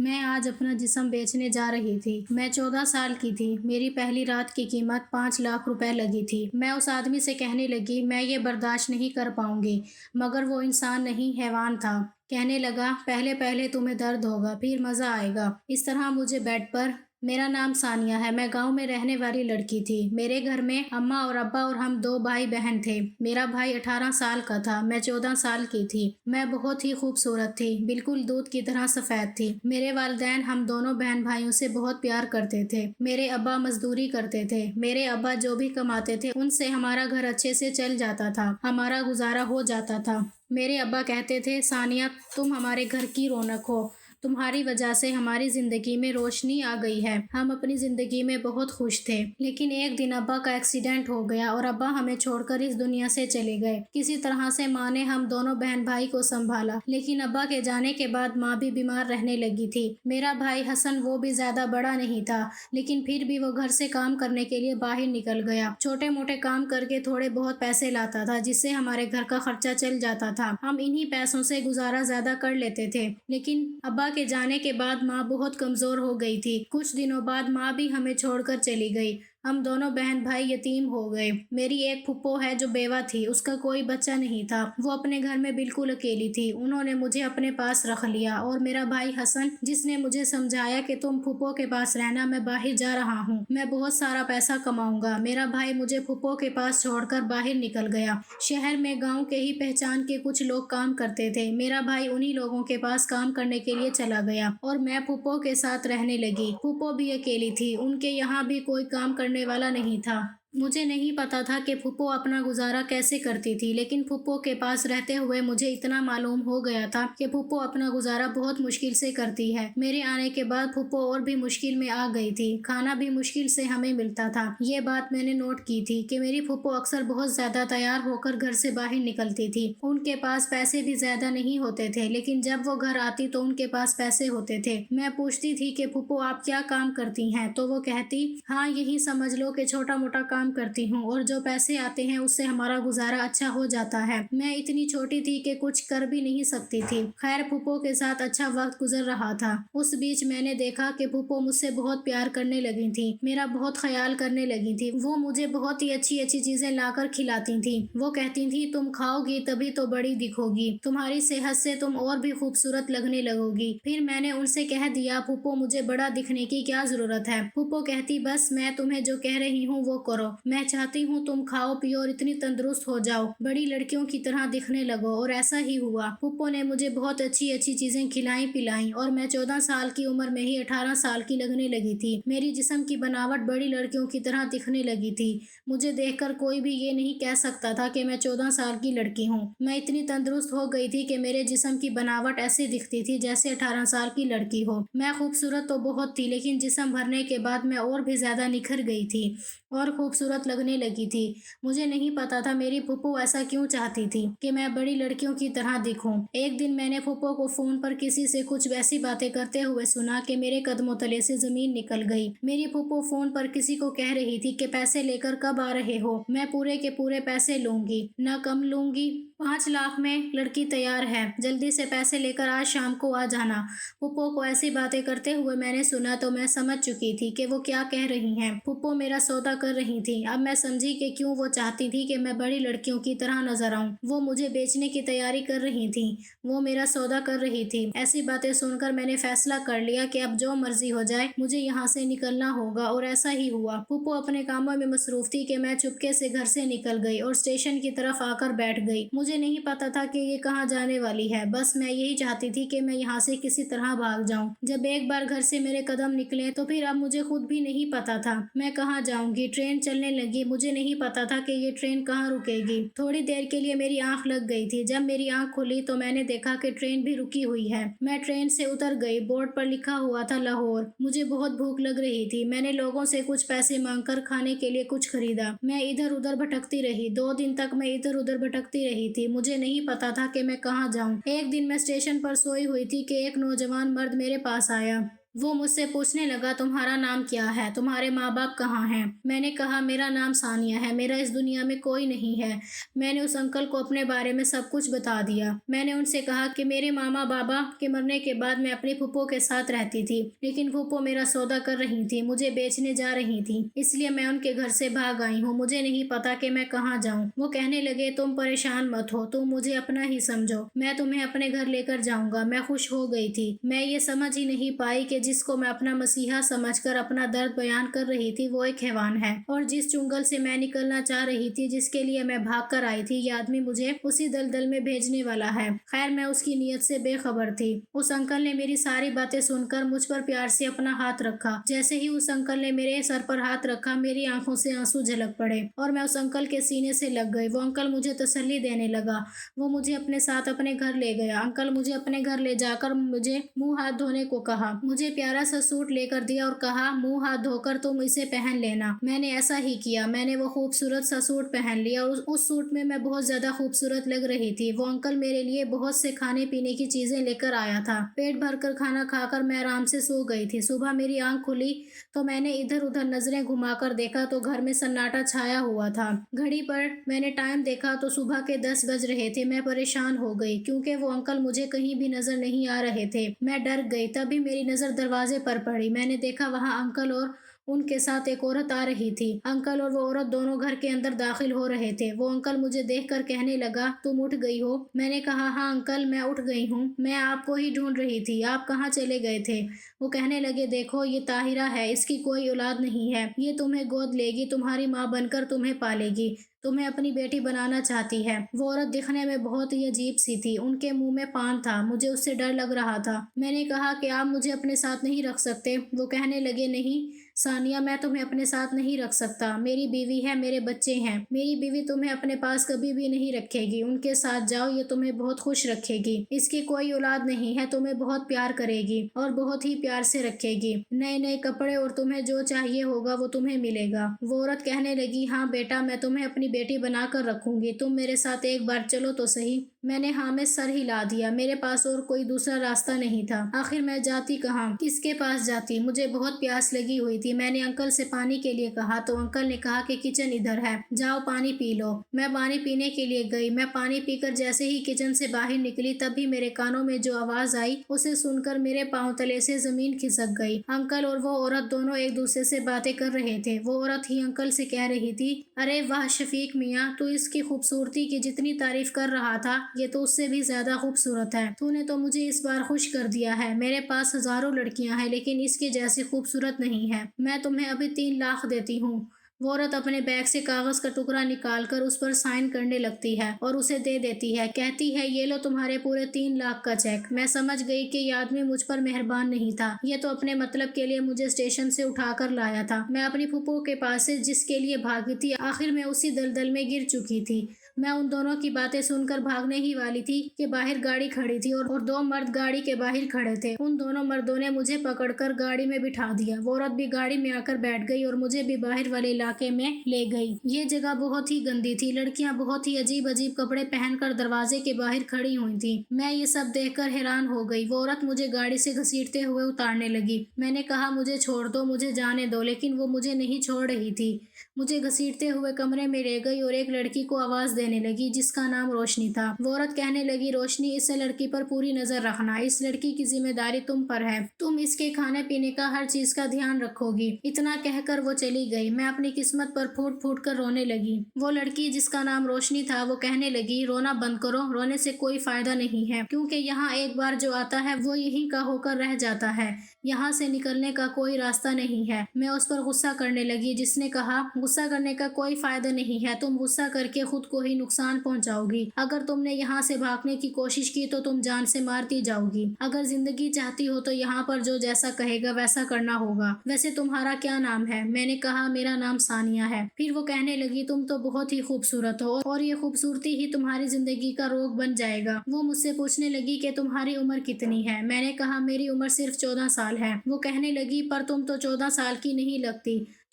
میں آج اپنا جسم بیچنے جا رہی تھی۔ میں 14 سال کی تھی۔ میری پہلی رات کی قیمت 5 لاکھ روپے لگی تھی۔ میں اس آدمی سے کہنے لگی میں یہ برداشت نہیں کر پاؤں گی، مگر وہ انسان نہیں حیوان تھا۔ کہنے لگا پہلے پہلے تمہیں درد ہوگا، پھر مزہ آئے گا۔ اس طرح مجھے بیڈ پر میرا نام ثانیہ ہے، میں گاؤں میں رہنے والی لڑکی تھی۔ میرے گھر میں اماں اور ابا اور ہم 2 بھائی بہن تھے۔ میرا بھائی 18 سال کا تھا، میں 14 سال کی تھی۔ میں بہت ہی خوبصورت تھی، بالکل دودھ کی طرح سفید تھی۔ میرے والدین ہم دونوں بہن بھائیوں سے بہت پیار کرتے تھے۔ میرے ابا مزدوری کرتے تھے۔ میرے ابا جو بھی کماتے تھے ان سے ہمارا گھر اچھے سے چل جاتا تھا، ہمارا گزارا ہو جاتا تھا۔ میرے ابا کہتے تھے ثانیہ تم ہمارے گھر کی رونق ہو، تمہاری وجہ سے ہماری زندگی میں روشنی آ گئی ہے۔ ہم اپنی زندگی میں بہت خوش تھے، لیکن ایک دن ابا کا ایکسیڈنٹ ہو گیا اور ابا ہمیں چھوڑ کر اس دنیا سے چلے گئے۔ کسی طرح سے ماں نے ہم دونوں بہن بھائی کو سنبھالا، لیکن ابا کے جانے کے بعد ماں بھی بیمار رہنے لگی تھی۔ میرا بھائی حسن وہ بھی زیادہ بڑا نہیں تھا، لیکن پھر بھی وہ گھر سے کام کرنے کے لیے باہر نکل گیا۔ چھوٹے موٹے کام کر کے تھوڑے بہت پیسے لاتا تھا، جس سے ہمارے گھر کا خرچہ چل جاتا تھا۔ ہم انہی پیسوں سے گزارا زیادہ کر لیتے تھے، لیکن ابا کے جانے کے بعد ماں بہت کمزور ہو گئی تھی۔ کچھ دنوں بعد ماں بھی ہمیں چھوڑ کر چلی گئی۔ ہم دونوں بہن بھائی یتیم ہو گئے۔ میری ایک پھپھو ہے جو بیوہ تھی، اس کا کوئی بچہ نہیں تھا، وہ اپنے گھر میں بالکل اکیلی تھی۔ انہوں نے مجھے اپنے پاس رکھ لیا اور میرا بھائی حسن جس نے مجھے سمجھایا کہ تم پھپھو کے پاس رہنا، میں باہر جا رہا ہوں، میں بہت سارا پیسہ کماؤں گا۔ میرا بھائی مجھے پھپھو کے پاس چھوڑ کر باہر نکل گیا۔ شہر میں گاؤں کے ہی پہچان کے کچھ لوگ کام کرتے تھے، میرا بھائی انہی لوگوں کے پاس کام کرنے کے لیے چلا گیا اور میں پھپھو کے ساتھ رہنے لگی۔ پھپھو بھی اکیلی تھی، ان کے یہاں بھی کوئی کام کرنے والا نہیں تھا۔ مجھے نہیں پتا تھا کہ پھپھو اپنا گزارا کیسے کرتی تھی، لیکن پھپھو کے پاس رہتے ہوئے مجھے اتنا معلوم ہو گیا تھا کہ پھپھو اپنا گزارا بہت مشکل سے کرتی ہے۔ میرے آنے کے بعد پھپھو اور بھی مشکل میں آ گئی تھی، کھانا بھی مشکل سے ہمیں ملتا تھا۔ یہ بات میں نے نوٹ کی تھی کہ میری پھپھو اکثر بہت زیادہ تیار ہو کر گھر سے باہر نکلتی تھی۔ ان کے پاس پیسے بھی زیادہ نہیں ہوتے تھے، لیکن جب وہ گھر آتی تو ان کے پاس پیسے ہوتے تھے۔ میں پوچھتی تھی کہ پھپھو آپ کیا کام کرتی ہیں، تو وہ کہتی ہاں یہی سمجھ لو کہ چھوٹا موٹا کام کرتی ہوں، اور جو پیسے آتے ہیں اس سے ہمارا گزارا اچھا ہو جاتا ہے۔ میں اتنی چھوٹی تھی کہ کچھ کر بھی نہیں سکتی تھی۔ خیر پھپھو کے ساتھ اچھا وقت گزر رہا تھا۔ اس بیچ میں نے دیکھا کہ پھپھو مجھ سے بہت پیار کرنے لگی تھی، میرا بہت خیال کرنے لگی تھی۔ وہ مجھے بہت ہی اچھی اچھی چیزیں لا کر کھلاتی تھیں۔ وہ کہتی تھیں تم کھاؤ گی تبھی تو بڑی دکھو گی، تمہاری صحت سے تم اور بھی خوبصورت لگنے لگو گی۔ پھر میں نے ان سے کہہ دیا پھپھو مجھے بڑا دکھنے کی کیا ضرورت ہے۔ پھپھو کہتی بس میں تمہیں جو کہہ رہی ہوں وہ کرو، میں چاہتی ہوں تم کھاؤ پیو اور اتنی تندرست ہو جاؤ، بڑی لڑکیوں کی طرح دکھنے لگو، اور ایسا ہی ہوا۔ پھپھو نے مجھے بہت اچھی اچھی چیزیں کھلائیں پلائیں، اور میں 14 سال کی عمر میں ہی 18 سال کی لگنے لگی تھی۔ میری جسم کی بناوٹ بڑی لڑکیوں کی طرح دکھنے لگی تھی۔ مجھے دیکھ کر کوئی بھی یہ نہیں کہہ سکتا تھا کہ میں 14 سال کی لڑکی ہوں۔ میں اتنی تندرست ہو گئی تھی کہ میرے جسم کی بناوٹ ایسے دکھتی تھی جیسے 18 سال کی لڑکی ہو۔ میں خوبصورت تو بہت تھی، لیکن جسم بھرنے کے بعد میں اور بھی زیادہ نکھر گئی تھی اور خوبصورت لگنے لگی تھی۔ مجھے نہیں پتا تھا میری پھپھو ایسا کیوں چاہتی تھی کہ میں بڑی لڑکیوں کی طرح دکھوں۔ ایک دن میں نے پھپھو کو فون پر کسی سے کچھ ویسی باتیں کرتے ہوئے سنا کہ میرے قدموں تلے سے زمین نکل گئی۔ میری پھپھو فون پر کسی کو کہہ رہی تھی کہ پیسے لے کر کب آ رہے ہو، میں پورے کے پورے پیسے لوں گی، نہ کم لوں گی۔ 5 لاکھ میں لڑکی تیار ہے، جلدی سے پیسے لے کر آج شام کو آ جانا۔ پھپھو کو ایسی باتیں کرتے ہوئے میں نے سنا تو میں سمجھ چکی تھی کہ وہ کیا کہہ رہی ہیں۔ پھپھو میرا سودا کر رہی تھی۔ اب میں سمجھی کہ کیوں وہ چاہتی تھی کہ میں بڑی لڑکیوں کی طرح نظر آؤں۔ وہ مجھے بیچنے کی تیاری کر رہی تھی، وہ میرا سودا کر رہی تھی۔ ایسی باتیں سن کر میں نے فیصلہ کر لیا کہ اب جو مرضی ہو جائے مجھے یہاں سے نکلنا ہوگا، اور ایسا ہی ہوا۔ پھپھو اپنے کاموں میں مصروف تھی کہ میں چپکے سے گھر سے نکل گئی اور اسٹیشن کی طرف آ کر بیٹھ گئی۔ مجھے نہیں پتا تھا کہ یہ کہاں جانے والی ہے، بس میں یہی چاہتی تھی کہ میں یہاں سے کسی طرح بھاگ جاؤں۔ جب ایک بار گھر سے میرے قدم نکلے تو پھر اب مجھے خود بھی نہیں پتا تھا میں کہاں جاؤں گی۔ ٹرین چلنے لگی، مجھے نہیں پتا تھا کہ یہ ٹرین کہاں رکے گی۔ تھوڑی دیر کے لیے میری آنکھ لگ گئی تھی۔ جب میری آنکھ کھلی تو میں نے دیکھا کہ ٹرین بھی رکی ہوئی ہے۔ میں ٹرین سے اتر گئی۔ بورڈ پر لکھا ہوا تھا لاہور۔ مجھے بہت بھوک لگ رہی تھی۔ میں نے لوگوں سے کچھ پیسے مانگ کر کھانے کے لیے کچھ خریدا۔ میں ادھر ادھر بھٹکتی رہی، 2 دن تک میں ادھر ادھر بھٹکتی رہی تھی۔ مجھے نہیں پتا تھا کہ میں کہاں جاؤں۔ ایک دن میں اسٹیشن پر سوئی ہوئی تھی کہ ایک نوجوان مرد میرے پاس آیا۔ وہ مجھ سے پوچھنے لگا تمہارا نام کیا ہے، تمہارے ماں باپ کہاں ہیں؟ میں نے کہا میرا نام ثانیہ ہے، میرا اس دنیا میں کوئی نہیں ہے۔ میں نے اس انکل کو اپنے بارے میں سب کچھ بتا دیا۔ میں نے ان سے کہا کہ میرے ماما بابا کے مرنے کے بعد میں اپنی پھپھو کے ساتھ رہتی تھی، لیکن پھپھو میرا سودا کر رہی تھی، مجھے بیچنے جا رہی تھی، اس لیے میں ان کے گھر سے بھاگ آئی ہوں، مجھے نہیں پتا کہ میں کہاں جاؤں۔ وہ کہنے لگے تم پریشان مت ہو، تم مجھے اپنا ہی سمجھو، میں تمہیں اپنے گھر لے کر جاؤں گا۔ میں خوش ہو گئی تھی۔ میں یہ سمجھ ہی نہیں پائی کہ جس کو میں اپنا مسیحا سمجھ کر اپنا درد بیان کر رہی تھی وہ ایک حیوان ہے، اور جس چنگل سے میں نکلنا چاہ رہی تھی، جس کے لیے میں بھاگ کر آئی تھی، یہ آدمی مجھے اسی دلدل میں بھیجنے والا ہے۔ خیر میں اس کی نیت سے بے خبر تھی۔ اس انکل نے میری ساری باتیں سن کر مجھ پر پیار سے اپنا ہاتھ رکھا۔ جیسے ہی اس انکل نے میرے سر پر ہاتھ رکھا، میری آنکھوں سے آنسو جھلک پڑے اور میں اس انکل کے سینے سے لگ گئی۔ وہ انکل مجھے تسلی دینے لگا۔ وہ مجھے اپنے ساتھ اپنے گھر لے گیا۔ انکل مجھے اپنے گھر لے جا کر مجھے منہ ہاتھ دھونے کو کہا۔ مجھے پیارا سا سوٹ لے کر دیا اور کہا منہ ہاتھ دھو کر تم اسے پہن لینا۔ میں نے ایسا ہی کیا۔ میں نے وہ خوبصورت سا سوٹ پہن لیا اور اس سوٹ میں بہت زیادہ خوبصورت لگ رہی تھی۔ وہ انکل میرے لیے بہت سے کھانے پینے کی چیزیں لے کر آیا تھا۔ پیٹ بھر کر کھانا کھا کر میں آرام سے سو گئی تھی۔ صبح میری آنکھ کھلی تو میں نے ادھر ادھر نظریں گھما کر دیکھا تو گھر میں سناٹا چھایا ہوا تھا۔ گھڑی پر میں نے ٹائم دیکھا تو صبح کے 10 بج رہے تھے۔ میں پریشان ہو گئی کیونکہ وہ انکل مجھے کہیں بھی نظر نہیں آ رہے تھے۔ میں ڈر گئی۔ تبھی میری نظر دروازے پر پڑی۔ میں نے دیکھا وہاں انکل اور ان کے ساتھ ایک عورت آ رہی تھی۔ انکل اور وہ عورت دونوں گھر کے اندر داخل ہو رہے تھے۔ وہ انکل مجھے دیکھ کر کہنے لگا تم اٹھ گئی ہو؟ میں نے کہا ہاں انکل میں اٹھ گئی ہوں، میں آپ کو ہی ڈھونڈ رہی تھی، آپ کہاں چلے گئے تھے؟ وہ کہنے لگے دیکھو یہ طاہرہ ہے، اس کی کوئی اولاد نہیں ہے، یہ تمہیں گود لے گی، تمہاری ماں بن کر تمہیں پالے گی، تمہیں اپنی بیٹی بنانا چاہتی ہے۔ وہ عورت دکھنے میں بہت ہی عجیب سی تھی۔ ان کے منہ میں پان تھا۔ مجھے اس سے ڈر لگ رہا تھا۔ میں نے کہا کہ آپ مجھے اپنے ساتھ نہیں رکھ سکتے؟ وہ کہنے لگے نہیں ثانیہ، میں تمہیں اپنے ساتھ نہیں رکھ سکتا، میری بیوی ہے، میرے بچے ہیں، میری بیوی تمہیں اپنے پاس کبھی بھی نہیں رکھے گی، ان کے ساتھ جاؤ، یہ تمہیں بہت خوش رکھے گی، اس کی کوئی اولاد نہیں ہے، تمہیں بہت پیار کرے گی اور بہت ہی پیار سے رکھے گی، نئے نئے کپڑے اور تمہیں جو چاہیے ہوگا وہ تمہیں ملے گا۔ وہ عورت کہنے لگی ہاں بیٹا میں تمہیں اپنی بیٹی بنا کر رکھوں گی، تم میرے ساتھ ایک بار چلو تو صحیح۔ میں نے ہاں میں سر ہلا دیا۔ میرے پاس اور کوئی دوسرا راستہ نہیں تھا۔ آخر میں جاتی کہاں، کس کے پاس جاتی؟ مجھے بہت پیاس لگی ہوئی تھی۔ میں نے انکل سے پانی کے لیے کہا تو انکل نے کہا کہ کچن ادھر ہے، جاؤ پانی پی لو۔ میں پانی پینے کے لیے گئی۔ میں پانی پی کر جیسے ہی کچن سے باہر نکلی تبھی میرے کانوں میں جو آواز آئی اسے سن کر میرے پاؤں تلے سے زمین کھسک گئی۔ انکل اور وہ عورت دونوں ایک دوسرے سے باتیں کر رہے تھے۔ وہ عورت ہی انکل سے کہہ رہی تھی ارے واہ شفیق میاں، تو اس کی خوبصورتی کی جتنی تعریف کر رہا تھا یہ تو اس سے بھی زیادہ خوبصورت ہے، تو نے تو مجھے اس بار خوش کر دیا ہے، میرے پاس ہزاروں لڑکیاں ہیں لیکن اس کے جیسی خوبصورت نہیں ہے، میں تمہیں ابھی 3 لاکھ دیتی ہوں۔ وہ عورت اپنے بیگ سے کاغذ کا ٹکڑا نکال کر اس پر سائن کرنے لگتی ہے اور اسے دے دیتی ہے، کہتی ہے یہ لو تمہارے پورے 3 لاکھ کا چیک۔ میں سمجھ گئی کہ یہ آدمی مجھ پر مہربان نہیں تھا، یہ تو اپنے مطلب کے لیے مجھے اسٹیشن سے اٹھا کر لایا تھا۔ میں اپنی پھپھو کے پاس سے جس کے لیے بھاگی تھی آخر میں اسی دلدل میں گر چکی تھی۔ میں ان دونوں کی باتیں سن کر بھاگنے ہی والی تھی کہ باہر گاڑی کھڑی تھی اور 2 مرد گاڑی کے باہر کھڑے تھے۔ ان دونوں مردوں نے مجھے پکڑ کر گاڑی میں بٹھا دیا۔ وہ عورت بھی گاڑی میں آ کر بیٹھ گئی اور مجھے بھی باہر والے علاقے میں لے گئی۔ یہ جگہ بہت ہی گندی تھی۔ لڑکیاں بہت ہی عجیب عجیب کپڑے پہن کر دروازے کے باہر کھڑی ہوئی تھیں۔ میں یہ سب دیکھ کر حیران ہو گئی۔ وہ عورت مجھے گاڑی سے گھسیٹتے ہوئے اتارنے لگی۔ میں نے کہا مجھے چھوڑ دو، مجھے جانے دو، لیکن وہ مجھے نہیں چھوڑ رہی تھی۔ مجھے گھسیٹتے ہوئے کمرے میں لے گئی اور ایک لڑکی کو آواز دینے لگی جس کا نام روشنی تھا۔ وہ عورت کہنے لگی روشنی اس لڑکی پر پوری نظر رکھنا، اس لڑکی کی ذمہ داری تم پر ہے، تم اس کے کھانے پینے کا ہر چیز کا دھیان رکھو گی۔ اتنا کہہ کر وہ چلی گئی۔ میں اپنی قسمت پر پھوٹ پھوٹ کر رونے لگی۔ وہ لڑکی جس کا نام روشنی تھا وہ کہنے لگی رونا بند کرو، رونے سے کوئی فائدہ نہیں ہے، کیونکہ یہاں ایک بار جو آتا ہے وہ یہیں کا ہو کر رہ جاتا ہے، یہاں سے نکلنے کا کوئی راستہ نہیں ہے۔ میں اس پر غصہ کرنے لگی جس نے کہا غصہ کرنے کا کوئی فائدہ نہیں ہے، تم غصہ کر کے خود کو ہی نقصان پہنچاؤ گی، اگر تم نے یہاں سے بھاگنے کی کوشش کی تو تم جان سے مارتی جاؤ گی، اگر زندگی چاہتی ہو تو یہاں پر جو جیسا کہے گا ویسا کرنا ہوگا۔ ویسے تمہارا کیا نام ہے؟ میں نے کہا میرا نام ثانیہ ہے۔ پھر وہ کہنے لگی تم تو بہت ہی خوبصورت ہو اور یہ خوبصورتی ہی تمہاری زندگی کا روگ بن جائے گا۔ وہ مجھ سے پوچھنے لگی کہ تمہاری عمر کتنی ہے؟ میں نے کہا میری عمر صرف 14 سال ہے۔ وہ کہنے لگی پر تم تو 14 سال کی نہیں لگتی،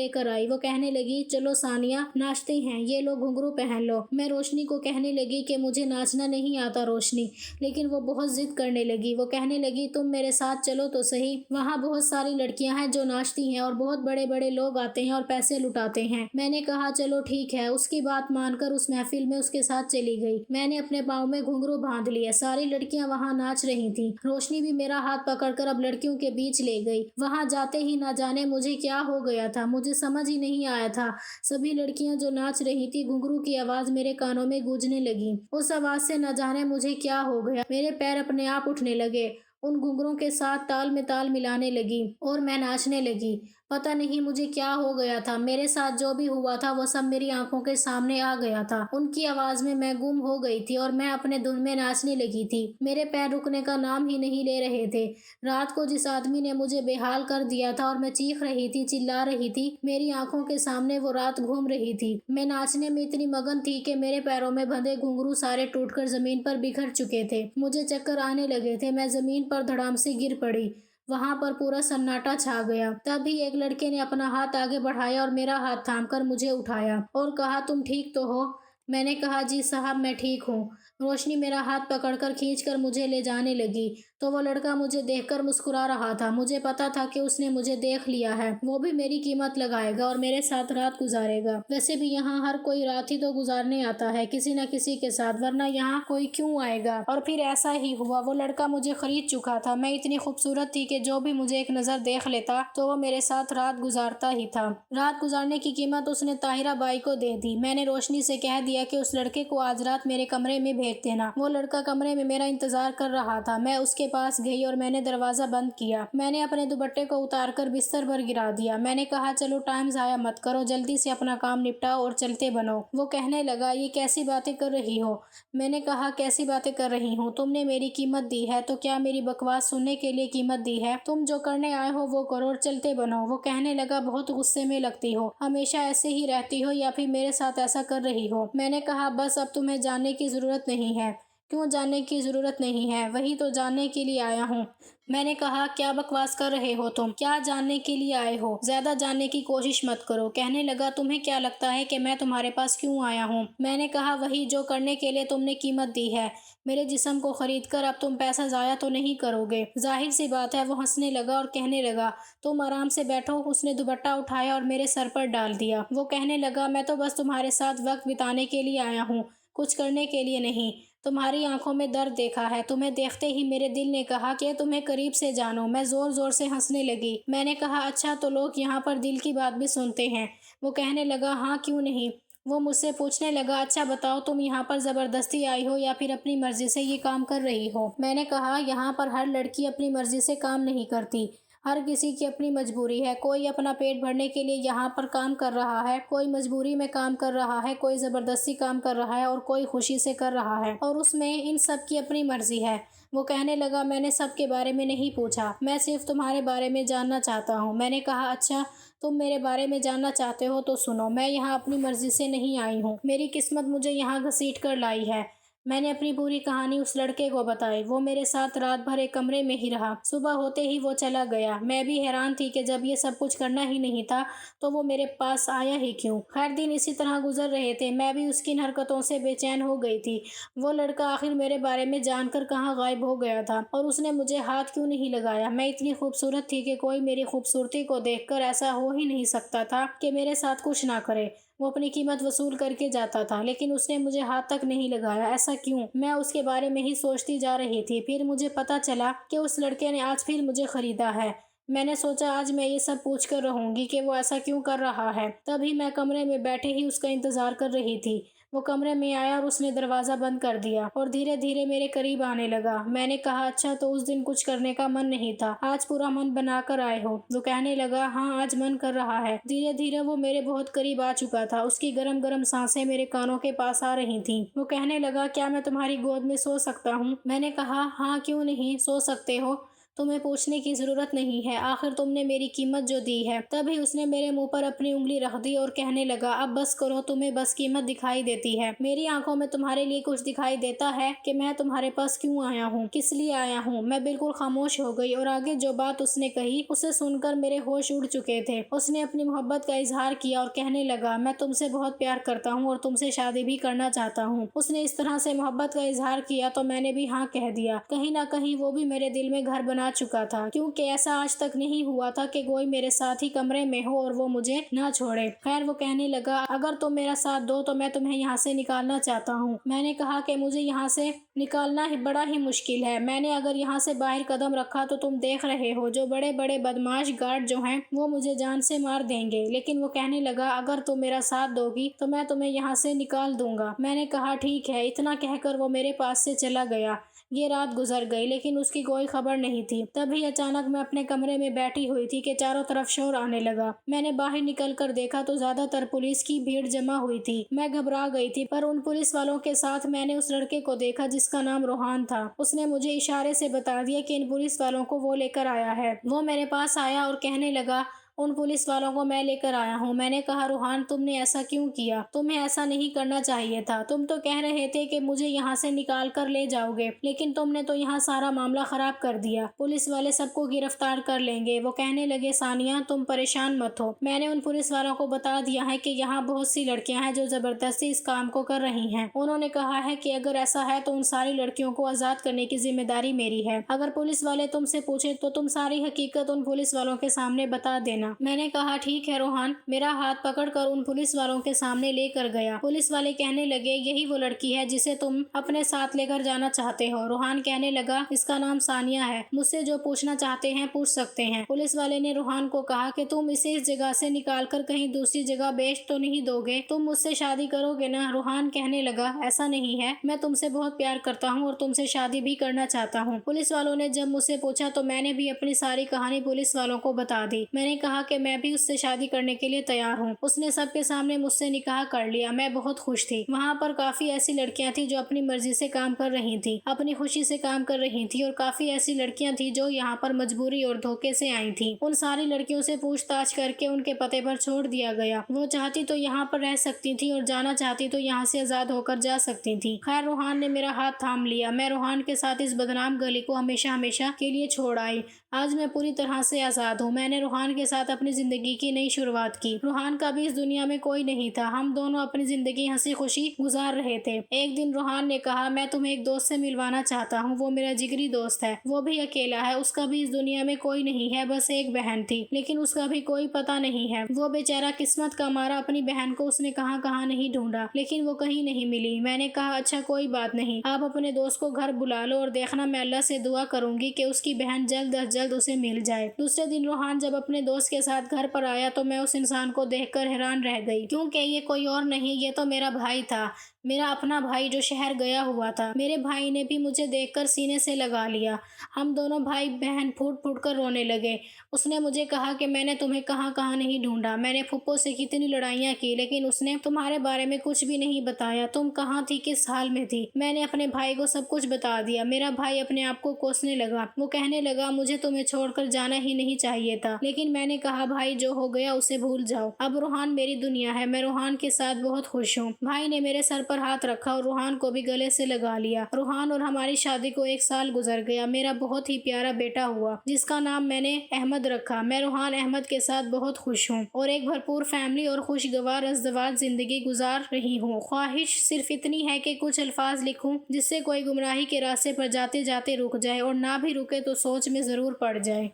لے کر آئی۔ وہ کہنے لگی چلو ثانیہ ناچتے ہیں، یہ لو گھنگرو پہن لو۔ میں روشنی کو کہنے لگی کہ مجھے ناچنا نہیں آتا روشنی، لیکن وہ بہت ضد کرنے لگی۔ وہ کہنے لگی تم میرے ساتھ چلو تو صحیح، وہاں بہت ساری لڑکیاں ہیں جو ناچتی ہیں اور بہت بڑے بڑے لوگ آتے ہیں اور پیسے لٹاتے ہیں۔ میں نے کہا چلو ٹھیک ہے۔ اس کی بات مان کر اس محفل میں اس کے ساتھ چلی گئی۔ میں نے اپنے پاؤں میں گھنگرو باندھ لیے۔ ساری لڑکیاں وہاں ناچ رہی تھیں۔ روشنی بھی میرا ہاتھ پکڑ کر اب لڑکیوں کے بیچ لے گئی۔ وہاں جاتے ہی نہ جانے مجھے کیا ہو گیا تھا، مجھے سمجھ ہی نہیں آیا تھا۔ سبھی لڑکیاں جو ناچ رہی تھی، گھنگرو کی آواز میرے کانوں میں گونجنے لگی۔ اس آواز سے نہ جانے مجھے کیا ہو گیا، میرے پیر اپنے آپ اٹھنے لگے، ان گھنگروں کے ساتھ تال میں تال ملانے لگی اور میں ناچنے لگی۔ پتہ نہیں مجھے کیا ہو گیا تھا، میرے ساتھ جو بھی ہوا تھا وہ سب میری آنکھوں کے سامنے آ گیا تھا۔ ان کی آواز میں گم ہو گئی تھی اور میں اپنے دھن میں ناچنے لگی تھی۔ میرے پیر رکنے کا نام ہی نہیں لے رہے تھے۔ رات کو جس آدمی نے مجھے بے حال کر دیا تھا اور میں چیخ رہی تھی، چلا رہی تھی، میری آنکھوں کے سامنے وہ رات گھوم رہی تھی۔ میں ناچنے میں اتنی مگن تھی کہ میرے پیروں میں بندھے گھنگرو سارے ٹوٹ کر زمین پر بکھر چکے تھے۔ مجھے چکر آنے لگے تھے، میں زمین پر دھڑام سے گر پڑی۔ وہاں پر پورا سناٹا چھا گیا۔ تب ہی ایک لڑکے نے اپنا ہاتھ آگے بڑھایا اور میرا ہاتھ تھام کر مجھے اٹھایا اور کہا تم ٹھیک تو ہو؟ میں نے کہا جی صاحب میں ٹھیک ہوں۔ روشنی میرا ہاتھ پکڑ کر کھینچ کر مجھے لے جانے لگی تو وہ لڑکا مجھے دیکھ کر مسکرا رہا تھا۔ مجھے پتا تھا کہ اس نے مجھے دیکھ لیا ہے، وہ بھی میری قیمت لگائے گا اور میرے ساتھ رات گزارے گا۔ ویسے بھی یہاں ہر کوئی رات ہی تو گزارنے آتا ہے کسی نہ کسی کے ساتھ، ورنہ یہاں کوئی کیوں آئے گا؟ اور پھر ایسا ہی ہوا، وہ لڑکا مجھے خرید چکا تھا۔ میں اتنی خوبصورت تھی کہ جو بھی مجھے ایک نظر دیکھ لیتا تو وہ میرے ساتھ رات گزارتا ہی تھا۔ رات گزارنے کی قیمت اس نے طاہرہ بائی کو دے دی۔ میں نے روشنی سے کہہ دیا کہ اس لڑکے کو آج رات میرے کمرے میں بھیج دینا۔ وہ لڑکا کمرے میں میرا انتظار کر رہا تھا۔ میں اس کے پاس گئی اور میں نے دروازہ بند کیا۔ میں نے اپنے دوپٹے کو اتار کر بستر پر گرا دیا۔ میں نے کہا چلو ٹائم ضائع مت کرو، جلدی سے اپنا کام نپٹاؤ اور چلتے بنو۔ وہ کہنے لگا یہ کیسی باتیں کر رہی ہو؟ میں نے کہا کیسی باتیں کر رہی ہوں؟ تم نے میری قیمت دی ہے تو کیا میری بکواس سننے کے لیے قیمت دی ہے؟ تم جو کرنے آئے ہو وہ کرو اور چلتے بنو۔ وہ کہنے لگا بہت غصے میں لگتی ہو، ہمیشہ ایسے ہی رہتی ہو یا پھر میرے ساتھ ایسا کر رہی ہو؟ میں نے کہا بس اب تمہیں جاننے کی ضرورت نہیں ہے۔ کیوں جاننے کی ضرورت نہیں ہے؟ وہی تو جاننے کے لیے آیا ہوں۔ میں نے کہا کیا بکواس کر رہے ہو تم؟ کیا جاننے کے لیے آئے ہو؟ زیادہ جاننے کی کوشش مت کرو۔ کہنے لگا تمہیں کیا لگتا ہے کہ میں تمہارے پاس کیوں آیا ہوں؟ میں نے کہا وہی جو کرنے کے لیے تم نے قیمت دی ہے، میرے جسم کو خرید کر اب تم پیسہ ضائع تو نہیں کرو گے؟ ظاہر سی بات ہے۔ وہ ہنسنے لگا اور کہنے لگا تم آرام سے بیٹھو۔ اس نے دوپٹہ اٹھایا اور میرے سر پر ڈال دیا۔ وہ کہنے لگا میں تو بس تمہارے ساتھ وقت بتانے کے لیے آیا ہوں، کچھ کرنے کے لیے نہیں۔ تمہاری آنکھوں میں درد دیکھا ہے، تمہیں دیکھتے ہی میرے دل نے کہا کہ تمہیں قریب سے جانو۔ میں زور زور سے ہنسنے لگی۔ میں نے کہا اچھا تو لوگ یہاں پر دل کی بات بھی سنتے ہیں؟ وہ کہنے لگا ہاں کیوں نہیں۔ وہ مجھ سے پوچھنے لگا اچھا بتاؤ تم یہاں پر زبردستی آئی ہو یا پھر اپنی مرضی سے یہ کام کر رہی ہو؟ میں نے کہا یہاں پر ہر لڑکی اپنی مرضی سے کام نہیں کرتی، ہر کسی کی اپنی مجبوری ہے۔ کوئی اپنا پیٹ بھرنے کے لیے یہاں پر کام کر رہا ہے، کوئی مجبوری میں کام کر رہا ہے، کوئی زبردستی کام کر رہا ہے اور کوئی خوشی سے کر رہا ہے، اور اس میں ان سب کی اپنی مرضی ہے۔ وہ کہنے لگا میں نے سب کے بارے میں نہیں پوچھا، میں صرف تمہارے بارے میں جاننا چاہتا ہوں۔ میں نے کہا اچھا تم میرے بارے میں جاننا چاہتے ہو تو سنو، میں یہاں اپنی مرضی سے نہیں آئی ہوں، میری قسمت مجھے یہاں گھسیٹ کر لائی ہے۔ میں نے اپنی پوری کہانی اس لڑکے کو بتائی۔ وہ میرے ساتھ رات بھر ایک کمرے میں ہی رہا، صبح ہوتے ہی وہ چلا گیا۔ میں بھی حیران تھی کہ جب یہ سب کچھ کرنا ہی نہیں تھا تو وہ میرے پاس آیا ہی کیوں؟ خیر دن اسی طرح گزر رہے تھے، میں بھی اس کی ان حرکتوں سے بے چین ہو گئی تھی۔ وہ لڑکا آخر میرے بارے میں جان کر کہاں غائب ہو گیا تھا اور اس نے مجھے ہاتھ کیوں نہیں لگایا؟ میں اتنی خوبصورت تھی کہ کوئی میری خوبصورتی کو دیکھ کر ایسا ہو ہی نہیں سکتا تھا کہ میرے ساتھ کچھ نہ کرے۔ وہ اپنی قیمت وصول کر کے جاتا تھا، لیکن اس نے مجھے ہاتھ تک نہیں لگایا۔ ایسا کیوں؟ میں اس کے بارے میں ہی سوچتی جا رہی تھی۔ پھر مجھے پتا چلا کہ اس لڑکے نے آج پھر مجھے خریدا ہے۔ میں نے سوچا آج میں یہ سب پوچھ کر رہوں گی کہ وہ ایسا کیوں کر رہا ہے۔ تبھی میں کمرے میں بیٹھے ہی اس کا انتظار کر رہی تھی۔ وہ کمرے میں آیا اور اس نے دروازہ بند کر دیا اور دھیرے دھیرے میرے قریب آنے لگا۔ میں نے کہا اچھا تو اس دن کچھ کرنے کا من نہیں تھا، آج پورا من بنا کر آئے ہو؟ وہ کہنے لگا ہاں آج من کر رہا ہے۔ دھیرے دھیرے وہ میرے بہت قریب آ چکا تھا، اس کی گرم گرم سانسیں میرے کانوں کے پاس آ رہی تھیں۔ وہ کہنے لگا کیا میں تمہاری گود میں سو سکتا ہوں؟ میں نے کہا ہاں کیوں نہیں، سو سکتے ہو۔ تمہیں پوچھنے کی ضرورت نہیں ہے، آخر تم نے میری قیمت جو دی ہے۔ تبھی اس نے میرے منہ پر اپنی انگلی رکھ دی اور کہنے لگا، اب بس کرو، تمہیں بس قیمت دکھائی دیتی ہے۔ میری آنکھوں میں تمہارے لیے کچھ دکھائی دیتا ہے کہ میں تمہارے پاس کیوں آیا ہوں، کس لیے آیا ہوں؟ میں بالکل خاموش ہو گئی اور آگے جو بات اس نے کہی اسے سن کر میرے ہوش اڑ چکے تھے۔ اس نے اپنی محبت کا اظہار کیا اور کہنے لگا، میں تم سے بہت پیار کرتا ہوں اور تم سے شادی بھی کرنا چاہتا ہوں۔ اس نے اس طرح سے محبت کا اظہار کیا تو میں نے بھی ہاں کہہ دیا۔ کہیں نہ کہیں وہ بھی میرے دل میں گھر بنا چکا تھا، کیونکہ ایسا آج تک نہیں ہوا تھا کہ کوئی میرے ساتھ ہی کمرے میں ہو اور وہ مجھے نہ چھوڑے۔ خیر، وہ کہنے لگا، اگر تم میرا ساتھ دو تو میں تمہیں یہاں سے نکالنا چاہتا ہوں۔ میں نے کہا کہ مجھے یہاں سے نکالنا بڑا ہی مشکل ہے۔ میں نے اگر یہاں سے باہر قدم رکھا تو تم دیکھ رہے ہو جو بڑے بڑے بدماش گارڈ جو ہیں وہ مجھے جان سے مار دیں گے۔ لیکن وہ کہنے لگا، اگر تم میرا ساتھ دو گی تو میں تمہیں یہاں سے نکال دوں گا۔ میں نے کہا ٹھیک ہے۔ اتنا کہہ کر وہ میرے پاس سے چلا گیا۔ یہ رات گزر گئی لیکن اس کی کوئی خبر نہیں تھی۔ تبھی اچانک میں اپنے کمرے میں بیٹھی ہوئی تھی کہ چاروں طرف شور آنے لگا۔ میں نے باہر نکل کر دیکھا تو زیادہ تر پولیس کی بھیڑ جمع ہوئی تھی۔ میں گھبرا گئی تھی، پر ان پولیس والوں کے ساتھ میں نے اس لڑکے کو دیکھا جس کا نام روحان تھا۔ اس نے مجھے اشارے سے بتا دیا کہ ان پولیس والوں کو وہ لے کر آیا ہے۔ وہ میرے پاس آیا اور کہنے لگا، ان پولیس والوں کو میں لے کر آیا ہوں۔ میں نے کہا، روحان تم نے ایسا کیوں کیا؟ تمہیں ایسا نہیں کرنا چاہیے تھا۔ تم تو کہہ رہے تھے کہ مجھے یہاں سے نکال کر لے جاؤ گے، لیکن تم نے تو یہاں سارا معاملہ خراب کر دیا۔ پولیس والے سب کو گرفتار کر لیں گے۔ وہ کہنے لگے، ثانیہ تم پریشان مت ہو، میں نے ان پولیس والوں کو بتا دیا ہے کہ یہاں بہت سی لڑکیاں ہیں جو زبردستی اس کام کو کر رہی ہیں۔ انہوں نے کہا ہے کہ اگر ایسا ہے تو ان ساری لڑکیوں کو آزاد کرنے کی ذمہ داری میری ہے۔ اگر پولیس والے تم سے پوچھے تو تم ساری حقیقت ان پولیس والوں کے سامنے بتا دینا۔ میں نے کہا ٹھیک ہے روحان۔ میرا ہاتھ پکڑ کر ان پولیس والوں کے سامنے لے کر گیا۔ پولیس والے کہنے لگے، یہی وہ لڑکی ہے جسے تم اپنے ساتھ لے کر جانا چاہتے ہو؟ روحان کہنے لگا، اس کا نام ثانیہ ہے، مجھ سے جو پوچھنا چاہتے ہیں پوچھ سکتے ہیں۔ پولیس والے نے روحان کو کہا کہ تم اسے اس جگہ سے نکال کر کہیں دوسری جگہ بیچ تو نہیں دو گے؟ تم مجھ سے شادی کرو گے نا؟ روحان کہنے لگا، ایسا نہیں ہے، میں تم سے بہت پیار کرتا ہوں اور تم سے شادی بھی کرنا چاہتا ہوں۔ پولیس والوں نے جب مجھ سے پوچھا تو میں نے بھی اپنی ساری کہانی پولیس والوں کو بتا دی۔ میں نے کہا کہ میں بھی اس سے شادی کرنے کے لیے تیار ہوں۔ اس نے سب کے سامنے مجھ سے نکاح کر لیا۔ میں بہت خوش تھی۔ وہاں پر کافی ایسی لڑکیاں تھیں جو اپنی مرضی سے کام کر رہی تھیں، اپنی خوشی سے کام کر رہی تھیں، اور کافی ایسی لڑکیاں تھیں جو یہاں پر مجبوری اور دھوکے سے آئی تھیں۔ ان ساری لڑکیوں سے پوچھ تاچھ کر کے ان کے پتے پر چھوڑ دیا گیا۔ وہ چاہتی تو یہاں پر رہ سکتی تھی اور جانا چاہتی تو یہاں سے آزاد ہو کر جا سکتی تھی۔ خیر، روحان نے میرا ہاتھ تھام لیا۔ میں روحان کے ساتھ اس بدنام گلی کو ہمیشہ ہمیشہ کے لیے چھوڑ آئی۔ آج میں پوری طرح سے آزاد ہوں۔ میں نے روحان کے ساتھ اپنی زندگی کی نئی شروعات کی۔ روحان کا بھی اس دنیا میں کوئی نہیں تھا۔ ہم دونوں اپنی زندگی ہنسی خوشی گزار رہے تھے۔ ایک دن روحان نے کہا، میں تمہیں ایک دوست سے ملوانا چاہتا ہوں، وہ میرا جگری دوست ہے، وہ بھی اکیلا ہے، اس کا بھی اس دنیا میں کوئی نہیں ہے، بس ایک بہن تھی، لیکن اس کا بھی کوئی پتہ نہیں ہے۔ وہ بیچارہ قسمت کا مارا اپنی بہن کو اس نے کہاں کہاں نہیں ڈھونڈا، لیکن وہ کہیں نہیں ملی۔ میں نے کہا، اچھا کوئی بات نہیں، آپ اپنے دوست کو گھر بلا لو اور دیکھنا میں اللہ سے دعا کروں گی کہ اس کی بہن جلد از جلد اسے مل جائے۔ دوسرے دن روحان جب اپنے دوست کے ساتھ گھر پر آیا تو میں اس انسان کو دیکھ کر حیران رہ گئی، کیونکہ یہ کوئی اور نہیں، یہ تو میرا بھائی تھا، میرا اپنا بھائی جو شہر گیا ہوا تھا۔ میرے بھائی نے بھی مجھے دیکھ کر سینے سے لگا لیا۔ ہم دونوں بھائی بہن پھوٹ پھوٹ کر رونے لگے۔ اس نے مجھے کہا کہ میں نے تمہیں کہاں کہاں نہیں ڈھونڈا، میں نے پھپھو سے کتنی لڑائیاں کی، لیکن اس نے تمہارے بارے میں کچھ بھی نہیں بتایا، تم کہاں تھی، کس حال میں تھی۔ میں نے اپنے بھائی کو سب کچھ بتا دیا۔ میرا بھائی اپنے آپ کو کوسنے لگا۔ وہ کہنے لگا، مجھے تمہیں چھوڑ کر جانا ہی نہیں چاہیے تھا، لیکن میں نے کہا، بھائی جو ہو گیا اسے بھول جاؤ، اب روحان میری دنیا ہے، میں روحان کے ساتھ بہت خوش ہوں۔ بھائی نے میرے سر پر ہاتھ رکھا اور روحان کو بھی گلے سے لگا لیا۔ روحان اور ہماری شادی کو 1 سال گزر گیا۔ میرا بہت ہی پیارا بیٹا ہوا جس کا نام میں نے احمد رکھا۔ میں روحان احمد کے ساتھ بہت خوش ہوں اور ایک بھرپور فیملی اور خوشگوار ازدواج زندگی گزار رہی ہوں۔ خواہش صرف اتنی ہے کہ کچھ الفاظ لکھوں جس سے کوئی گمراہی کے راستے پر جاتے جاتے رک جائے، اور نہ بھی رکے تو سوچ میں ضرور پڑ جائے۔